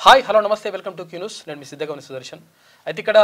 Hi hello నమస్తే welcome to Q News. నేను మీ సిద్ధగౌని సుదర్శన్. అయితే ఇక్కడ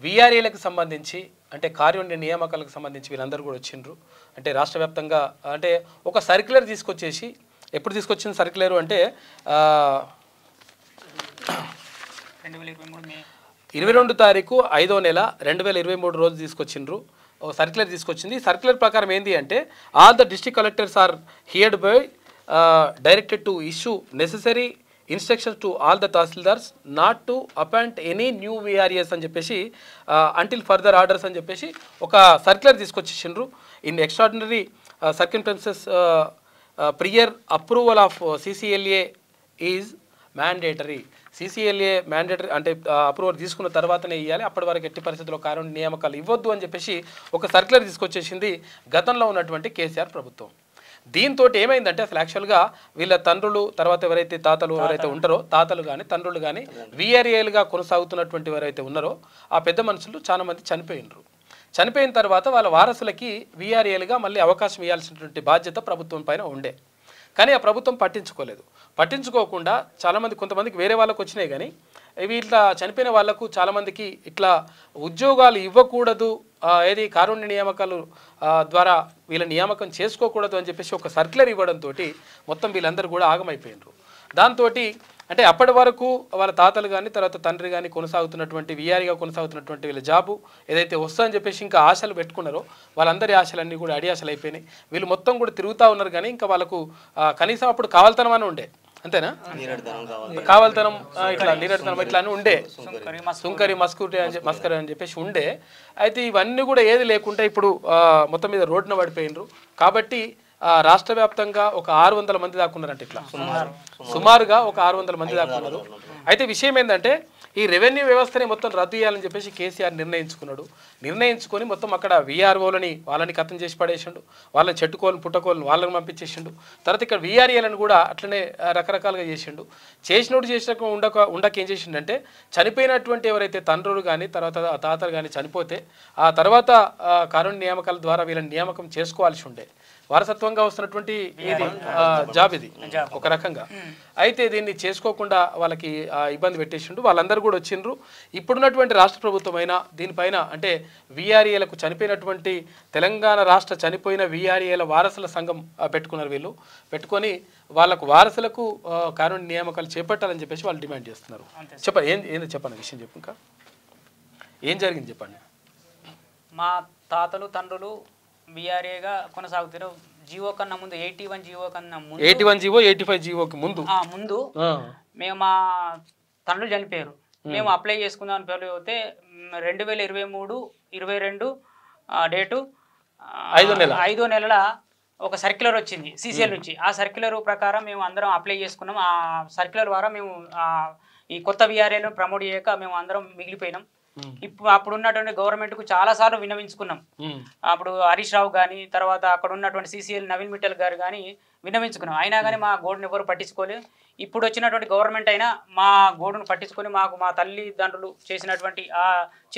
వీఆర్ఏలకు సంబంధించి అంటే కార్యనిర్వహణ నియామకాలకు సంబంధించి వీళ్ళందరూ కూడా వచ్చిండ్రు. అంటే రాష్ట్ర వ్యాప్తంగా అంటే ఒక సర్క్యులర్ తీసుకొచ్చేసి ఎప్పుడు తీసుకొచ్చిన సర్క్యులర్ అంటే 22 తారీఖు 5వ నెల 2023 రోజు తీసుకొచ్చిండ్రు. సర్క్యులర్ తీసుకొచ్చింది. సర్క్యులర్ ప్రకారం ఏంటి అంటే all the district collectors are hereby directed to issue necessary instructions to all the tahsildars not to appoint any new VRs అని చెప్పేసి అంటిల్ ఫర్దర్ ఆర్డర్స్ అని చెప్పేసి ఒక సర్క్యులర్ తీసుకొచ్చేసిండ్రు. In extraordinary circumstances prior approval of CCLA is mandatory. CCLA mandatory అంటే approval తీసుకున్న తర్వాతనే ఇవ్వాలి, అప్పటి వరకు ఎట్టి పరిస్థితుల్లో కారణం నియామకాలు ఇవ్వద్దు అని చెప్పేసి ఒక సర్క్యులర్ తీసుకొచ్చేసింది గతంలో ఉన్నటువంటి కేసీఆర్ ప్రభుత్వం. దీంతో ఏమైందంటే అసలు యాక్చువల్గా వీళ్ళ తండ్రులు తర్వాత ఎవరైతే తాతలు ఎవరైతే ఉంటారో తాతలు కానీ తండ్రులు కానీ వీఆర్ఏలుగా కొనసాగుతున్నటువంటి ఎవరైతే ఉన్నారో ఆ పెద్ద మనుషులు చాలా మంది చనిపోయినరు. చనిపోయిన తర్వాత వాళ్ళ వారసులకి వీఆర్ఏలుగా మళ్ళీ అవకాశం ఇవ్వాల్సినటువంటి బాధ్యత ప్రభుత్వం పైన ఉండే. కానీ ఆ ప్రభుత్వం పట్టించుకోలేదు. పట్టించుకోకుండా చాలామంది కొంతమందికి వేరే వాళ్ళకు వచ్చినాయి, కానీ ఇవి ఇట్లా చనిపోయిన వాళ్లకు చాలామందికి ఇట్లా ఉద్యోగాలు ఇవ్వకూడదు, ఏది కారుణ్య నియామకాలు ద్వారా వీళ్ళ నియామకం చేసుకోకూడదు అని చెప్పేసి ఒక సర్క్యులర్ ఇవ్వడంతో మొత్తం వీళ్ళందరూ కూడా ఆగమైపోయినారు. దాంతో అంటే అప్పటి వరకు వాళ్ళ తాతలు కానీ తర్వాత తండ్రి కానీ కొనసాగుతున్నటువంటి వీఆర్గా కొనసాగుతున్నటువంటి వీళ్ళ జాబు ఏదైతే వస్తుందని చెప్పేసి ఇంకా ఆశలు పెట్టుకున్నారో వాళ్ళందరి ఆశలన్నీ కూడా అడి ఆశలు అయిపోయినాయి. వీళ్ళు మొత్తం కూడా తిరుగుతూ ఉన్నారు, కానీ ఇంకా వాళ్ళకు కనీసం అప్పుడు కావాల్తనం అని ఉండే, అంతేనా, కావాల్తనం ఇట్లా నీరడతనం ఇట్లా అని ఉండే, సుంకరి మస్కరి అని చెప్పేసి ఉండే. అయితే ఇవన్నీ కూడా ఏది లేకుండా ఇప్పుడు మొత్తం మీద రోడ్డున పడిపోయినరు. కాబట్టి రాష్ట్ర వ్యాప్తంగా ఒక 600 మంది దాకున్నారంటే ఇట్లా సుమారుగా ఒక 600 మంది దాకున్నారు. అయితే విషయం ఏంటంటే ఈ రెవెన్యూ వ్యవస్థని మొత్తం రద్దు చేయాలని చెప్పేసి కేసీఆర్ నిర్ణయించుకొని మొత్తం అక్కడ వీఆర్ఓలని వాళ్ళని కథం చేసి పడేసిండు, వాళ్ళని చెట్టుకోలను పుట్టకోలను వాళ్ళని పంపించేసిండు. తర్వాత ఇక్కడ వీఆర్ఏలను కూడా అట్లనే రకరకాలుగా చేసినట్టు ఉండక ఏం చేసిండంటే చనిపోయినటువంటి ఎవరైతే తండ్రులు కానీ తర్వాత తాతలు కానీ చనిపోతే ఆ తర్వాత కారుణ్య నియామకాల ద్వారా వీళ్ళని నియామకం చేసుకోవాల్సి ఉండే. వారసత్వంగా వస్తున్నటువంటి ఇది జాబ్ ఇది ఒక రకంగా. అయితే దీన్ని చేసుకోకుండా వాళ్ళకి ఇబ్బంది పెట్టేసిండు. వాళ్ళందరూ కూడా వచ్చిండ్రు. ఇప్పుడున్నటువంటి రాష్ట్ర ప్రభుత్వం అయినా దీనిపైన అంటే వీఆర్ఏలకు చనిపోయినటువంటి తెలంగాణ రాష్ట్ర చనిపోయిన వీఆర్ఏల వారసుల సంఘం పెట్టుకున్నారు. వీళ్ళు పెట్టుకొని వాళ్ళకు వారసులకు కారుణ్య నియామకాలు చేపట్టాలని చెప్పేసి వాళ్ళు డిమాండ్ చేస్తున్నారు. ఏంది చెప్పండి విషయం చెప్పు, ఇంకా ఏం జరిగింది చెప్పండి. మా తాతలు తండ్రులు వీఆర్ఏగా కొనసాగుతారు. జియో కన్నా ముందు 81 జియో కన్నా ముందు 81 జియో 85 జియోకి ముందు మేము మా తండ్రులు చనిపోయారు. మేము అప్లై చేసుకుందామని పోతే 2023-22 డేటు 5వ నెలల ఒక సర్క్యులర్ వచ్చింది సిసిఎల్ నుంచి. ఆ సర్క్యులర్ ప్రకారం మేము అందరం అప్లై చేసుకున్నాం. ఆ సర్క్యులర్ ద్వారా మేము ఈ కొత్త వీఆర్ఏలను ప్రమోట్ చేయక మేము అందరం మిగిలిపోయినాం. ఇప్పుడు అప్పుడు ఉన్నటువంటి గవర్నమెంట్కు చాలా సార్లు విన్నవించుకున్నాం. అప్పుడు హరీష్ రావు కానీ తర్వాత అక్కడ ఉన్నటువంటి సిసిఎల్ నవీన్ మిట్టల్ గారు కానీ విన్నవించుకున్నాం. అయినా కానీ మా గోడును ఎవరు పట్టించుకోలేదు. ఇప్పుడు వచ్చినటువంటి గవర్నమెంట్ అయినా మా గోడును పట్టించుకొని మాకు మా తల్లిదండ్రులు చేసినటువంటి ఆ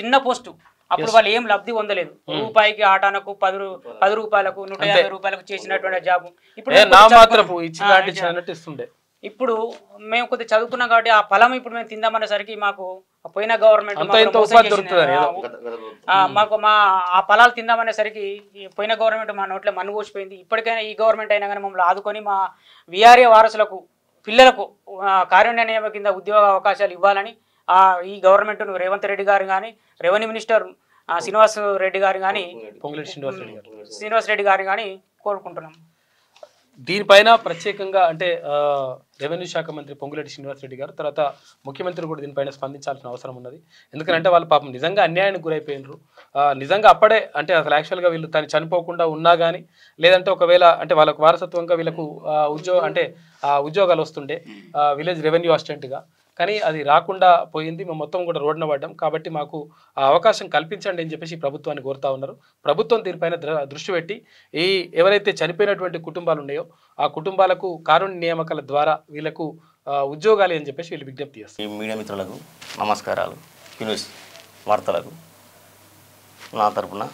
చిన్న పోస్టు అప్పుడు వాళ్ళు ఏం లబ్ధి పొందలేదు. రూపాయికి ఆటానకు 10 రూపాయలకు 150 రూపాయలకు చేసినటువంటి జాబు ఇప్పుడు మేము కొద్దిగా చదువుకున్నాం కాబట్టి ఆ ఫలం ఇప్పుడు మేము తిందామనేసరికి మాకు పోయిన గవర్నమెంట్ మాకు ఆ ఫలాలు తిందామనేసరికి పోయిన గవర్నమెంట్ మా నోట్లో మన్ను పోసిపోయింది. ఇప్పటికైనా ఈ గవర్నమెంట్ అయినా కానీ మమ్మల్ని ఆదుకొని మా వీఆర్ఏ వారసులకు పిల్లలకు కారుణ్య నియామకం కింద ఉద్యోగ అవకాశాలు ఇవ్వాలని ఈ గవర్నమెంట్ రేవంత్ రెడ్డి గారు కానీ రెవెన్యూ మినిస్టర్ శ్రీనివాస్ రెడ్డి గారు కానీ శ్రీనివాస్ రెడ్డి గారు కానీ కోరుకుంటున్నాం. దీనిపైన ప్రత్యేకంగా అంటే రెవెన్యూ శాఖ మంత్రి పొంగులేటి శ్రీనివాసరెడ్డి గారు తర్వాత ముఖ్యమంత్రి కూడా దీనిపైన స్పందించాల్సిన అవసరం ఉన్నది. ఎందుకంటే వాళ్ళు పాపం నిజంగా అన్యాయానికి గురైపోయినరు. నిజంగా అప్పుడే అంటే అసలు యాక్చువల్గా వీళ్ళు తను చనిపోకుండా ఉన్నా కానీ లేదంటే ఒకవేళ అంటే వాళ్ళకు వారసత్వంగా వీళ్ళకు ఉద్యోగాలు వస్తుండే విలేజ్ రెవెన్యూ అసిస్టెంట్గా, కానీ అది రాకుండా పోయింది. మేము మొత్తం కూడా రోడ్డున పడ్డాం. కాబట్టి మాకు ఆ అవకాశం కల్పించండి అని చెప్పేసి ప్రభుత్వాన్ని కోరుతా ఉన్నారు. ప్రభుత్వం దీనిపైన దృష్టి పెట్టి ఈ ఎవరైతే చనిపోయినటువంటి కుటుంబాలు ఉన్నాయో ఆ కుటుంబాలకు కారుణ్య నియామకాల ద్వారా వీళ్ళకు ఉద్యోగాలు అని చెప్పేసి వీళ్ళు విజ్ఞప్తి చేస్తారు. ఈ మీడియా మిత్రులకు నమస్కారాలు. న్యూస్ వార్తలకు నా తరపున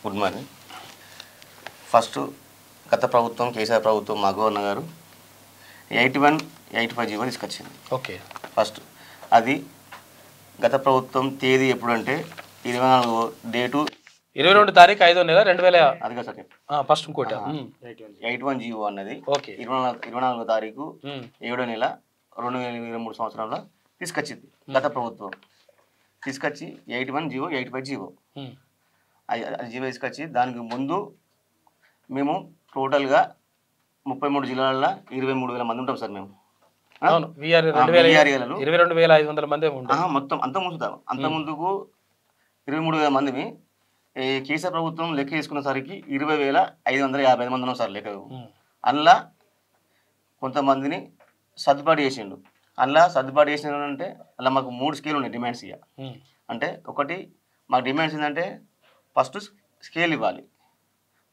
గుడ్ మార్నింగ్. ఫస్ట్ గత ప్రభుత్వం కేసీఆర్ ప్రభుత్వం మా గవర్నర్ గారు 81, 85 జీవో తీసుకొచ్చింది. ఓకే. ఫస్ట్ అది గత ప్రభుత్వం తేదీ ఎప్పుడంటే 24 డేటు 22 తారీఖు 5వ నెల 2000. అదిగా సార్ ఫస్ట్ ఇంకోటి 81 జీవో అన్నది ఓకే 24 తారీఖు 7వ నెల 2023 సంవత్సరంలో తీసుకొచ్చింది గత ప్రభుత్వం. తీసుకొచ్చి 81 జీవో 85 జీవో జీవో తీసుకొచ్చి దానికి ముందు మేము టోటల్గా 33 జిల్లాలలో 23,000 మంది ఉంటాం సార్ మేము. అవును. విఆర్ 22,500 మంది మొత్తం అంత ముందుకు 23,000 మందిని ఈ కేసీఆర్ ప్రభుత్వం లెక్క తీసుకునేసరికి 20,550 మంది ఉన్నాం సార్ లెక్క. అందులో కొంతమందిని సర్దుబాటు చేసిండు. సర్దుబాటు చేసిందంటే అలా మాకు 3 స్కేల్ ఉన్నాయి డిమాండ్స్. ఇక అంటే ఒకటి మాకు డిమాండ్స్ ఏంటంటే ఫస్ట్ స్కేల్ ఇవ్వాలి,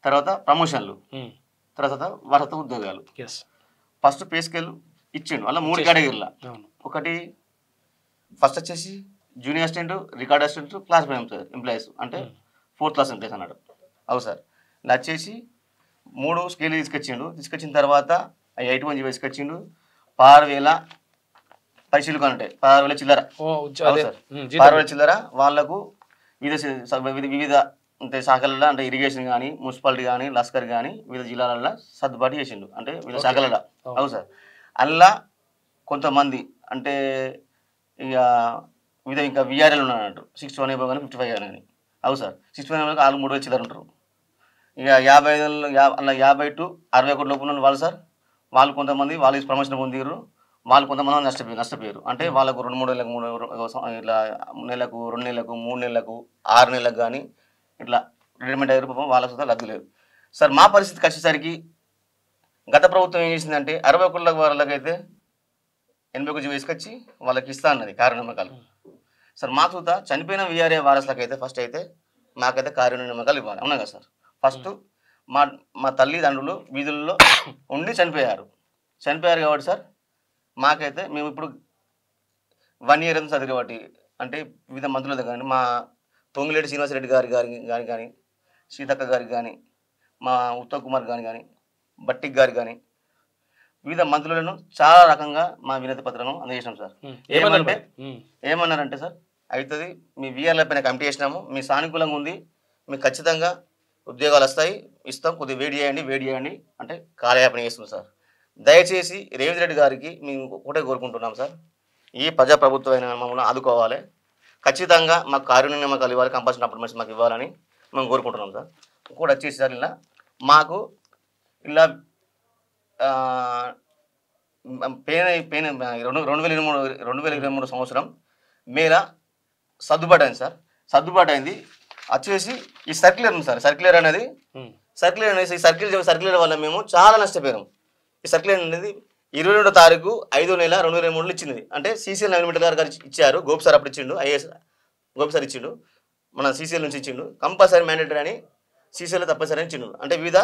తర్వాత ప్రమోషన్లు, తర్వాత వరత ఉద్యోగాలు. ఫస్ట్ పే స్కేల్ ఇచ్చిండు. అలా 3 కేటగిరీల. ఒకటి ఫస్ట్ వచ్చేసి junior assistant, record assistant, class employees అంటే 4th క్లాస్ ఎంప్లాయీస్ అన్నాడు. అవు సార్. ఇలా వచ్చేసి 3 స్కేల్ తీసుకొచ్చిండు. తీసుకొచ్చిన తర్వాత 81 జీవో తీసుకొచ్చిండు. 6,000 పైసలు అంటే 6,000 చిల్లర. సార్ 6,000 చిల్లర వాళ్ళకు వివిధ అంటే శాఖలలో అంటే ఇరిగేషన్ కానీ, మున్సిపాలిటీ కానీ, లస్కర్ కానీ వివిధ జిల్లాలలో సర్దుబాటు చేసిండు. అంటే వివిధ శాఖలలో. అవు సార్. అందులో కొంతమంది అంటే ఇక వివిధ ఇంకా విఆర్ఎల్ ఉన్నాడు 61 కానీ 55 కానీ. అవు సార్. 61 వాళ్ళు 3,000 చిల్లర ఉంటారు. ఇక 55 అలా 50 to 61 లోపు ఉన్న వాళ్ళు సార్, వాళ్ళు కొంతమంది వాళ్ళు ప్రమోషన్ పొందిరు. వాళ్ళు కొంతమంది నష్టపోయారు. అంటే వాళ్ళకు 2-3 నెలలకు ఇట్లా నెలకు 2 నెలలకు 3 నెలలకు 6 నెలలకు కానీ ఇట్లా రిటైర్మెంట్ అయ్యారు. పాపం వాళ్ళకు సుతా లబ్ధి లేదు సార్. మా పరిస్థితికి వచ్చేసరికి గత ప్రభుత్వం ఏం చేసిందంటే 61 వాళ్ళకైతే 81 జీవో తీసుకొచ్చి వాళ్ళకి ఇస్తా అన్నది కార్యనియామకాలు. సార్ మాకు సుతా చనిపోయిన విఆర్ఏ వారసులకైతే ఫస్ట్ అయితే మాకైతే కార్యనియామకాలు ఇవ్వాలి. అవునా కదా సార్. ఫస్ట్ మా తల్లిదండ్రులు వీధుల్లో ఉండి చనిపోయారు కాబట్టి సార్ మాకైతే మేము ఇప్పుడు 1 year చదివి కాబట్టి అంటే వివిధ మంత్రుల దగ్గర కానీ, మా పొంగిలేటి శ్రీనివాసరెడ్డి గారి కానీ, సీతక్క గారికి కానీ, మా ఉత్తమ్ కుమార్ కానీ, బట్టిక్ గారికి కానీ వివిధ మంత్రులను చాలా రకంగా మా వినతి పత్రాలను అందజేసినాం సార్. ఏమన్నారంటే సార్ అవుతుంది, మీ విఆర్ల పైన కమిటీ చేసినాము, మీ సానుకూలంగా ఉంది, మీకు ఖచ్చితంగా ఉద్యోగాలు ఇస్తాం, కొద్దిగా వేడి చేయండి అంటే కాలయాపన చేస్తున్నాం సార్. దయచేసి రేవంత్ రెడ్డి గారికి మేము ఒకటే కోరుకుంటున్నాం సార్, ఈ ప్రజాప్రభుత్వమైన మమ్మల్ని ఆదుకోవాలి, ఖచ్చితంగా మాకు కార్యనియామకాలు ఇవ్వాలి, కంపల్సరీ అపాయింట్మెంట్స్ మాకు ఇవ్వాలని మేము కోరుకుంటున్నాం సార్. ఇంకోటి వచ్చేసి సార్ ఇలా మాకు ఇలా 2023 సంవత్సరం మేల సర్దుబాటు అయింది సార్. సర్దుబాటు అయింది వచ్చేసి ఈ సర్క్యులర్ ఉంది సార్. సర్క్యులర్ అనేది ఈ సర్క్యులర్ వల్ల మేము చాలా నష్టపోయాం. ఈ సర్క్యులర్ అనేది 22వ తారీఖు 5వ నెల 2023 ఇచ్చినది. అంటే సీసీఎల్ నవీన్ గారు ఇచ్చారు. గోపి సార్ అప్పుడు ఇచ్చిండు, ఐఏఎస్ గోపి సార్ ఇచ్చిండు, మన సీసీఎల్ నుంచి ఇచ్చిండు. కంపల్సరీ మ్యాండేటరీ అని సీసీఎల్ తప్పనిసరి అని ఇచ్చిండు. అంటే వివిధ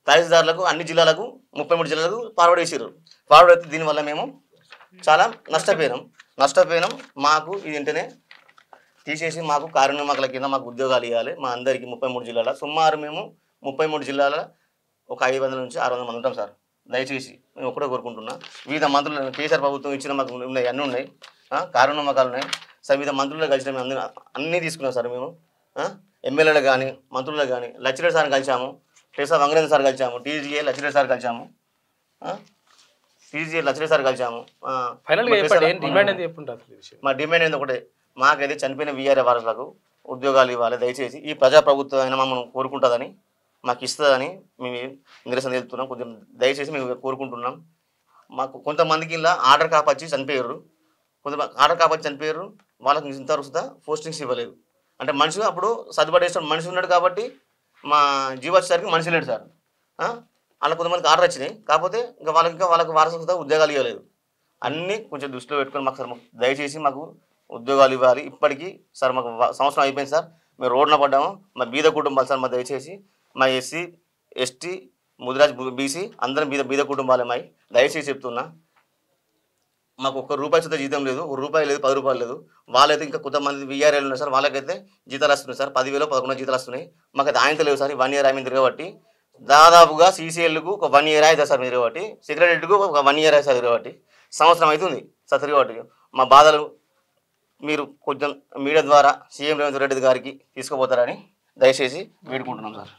తహసీల్దార్లకు అన్ని జిల్లాలకు 33 జిల్లాలకు ఫార్వర్డ్ చేసారు. ఫార్వర్డ్ అయితే దీనివల్ల మేము చాలా నష్టపోయినాం. మాకు ఇది వెంటనే తీసేసి మాకు కార్యనియామకాల కింద మాకు ఉద్యోగాలు ఇవ్వాలి. మా అందరికీ 33 జిల్లాల సుమారు మేము 33 జిల్లాల ఒక 500 నుంచి 600 మంది ఉంటాం సార్. దయచేసి మేము ఒకటే కోరుకుంటున్నా, వివిధ మంత్రులు కేసీఆర్ ప్రభుత్వం ఇచ్చిన మాకు ఉన్నాయి, అన్నీ ఉన్నాయి, కార్యనియామకాలు ఉన్నాయి సార్. వివిధ మంత్రులు కలిసిన మేము అన్నీ తీసుకున్నాం సార్. మేము ఎమ్మెల్యేలు కానీ మంత్రులు కానీ లచ్చిరెడ్డి సార్ని కలిసాము, టేసా వంగరేంద్ర సార్ కలిసాము, టీజీఏ లచ్చిరెడ్డి సార్ కలిసాము, మా డిమాండ్ ఏంది ఒకటే, మాకైతే చనిపోయిన విఆర్ఏ వారసులకు ఉద్యోగాలు ఇవ్వాలి. దయచేసి ఈ ప్రజాప్రభుత్వం అయినా మమ్మల్ని కోరుకుంటుందని, మాకు ఇస్తుందని మేము నిరసన తెలుపుతున్నాం. కొంచెం దయచేసి మేము కోరుకుంటున్నాం. మాకు కొంతమందికి ఇలా ఆర్డర్ కాపచ్చి చనిపోయారు, వాళ్ళకి ఇంతవరకు పోస్టింగ్స్ ఇవ్వలేదు. అంటే మనిషి అప్పుడు సర్దుబాటు చేసిన మనిషి ఉన్నాడు కాబట్టి మా జీవో వచ్చేసరికి మనిషి లేడు సార్. అలా కొంతమందికి ఆర్డర్ వచ్చినాయి, కాకపోతే వాళ్ళకి వారసుగా ఉద్యోగాలు ఇవ్వలేదు. అన్నీ కొంచెం దృష్టిలో పెట్టుకొని మాకు సార్ దయచేసి మాకు ఉద్యోగాలు ఇవ్వాలి. ఇప్పటికీ సార్ మాకు సంవత్సరం అయిపోయింది సార్, మేము రోడ్డున పడ్డాము. మా బీద కుటుంబాలు సార్, మా దయచేసి మా ఎస్సీ ఎస్టీ ముదిరాజ్ బీసీ అందరం బీద కుటుంబాలే మాయి. దయచేసి చెప్తున్నా, మాకు ₹1 సుద్ధా జీతం లేదు, ₹1 లేదు, ₹10 లేదు. వాళ్ళైతే ఇంకా కొంతమంది విఆర్ఏలు ఉన్నారు సార్, వాళ్ళకైతే జీతాలు వస్తున్నాయి సార్, 10,000 11,000 జీతాలు వస్తున్నాయి. మాకైతే ఆయనతో లేవు సార్. 1 year ఆమె తిరగబట్టి దాదాపుగా సీసీఎల్కు ఒక 1 ఇయర్ అవుతుంది సార్ మీరు కాబట్టి, సెక్రటరీకు ఒక 1 ఇయర్ అవుతుంది కాబట్టి, సంవత్సరం అవుతుంది సార్ తిరిగి. మా బాధలు మీరు కొంచెం మీడియా ద్వారా సీఎం రేవంత్ రెడ్డి గారికి తీసుకుపోతారని దయచేసి వేడుకుంటున్నాం సార్.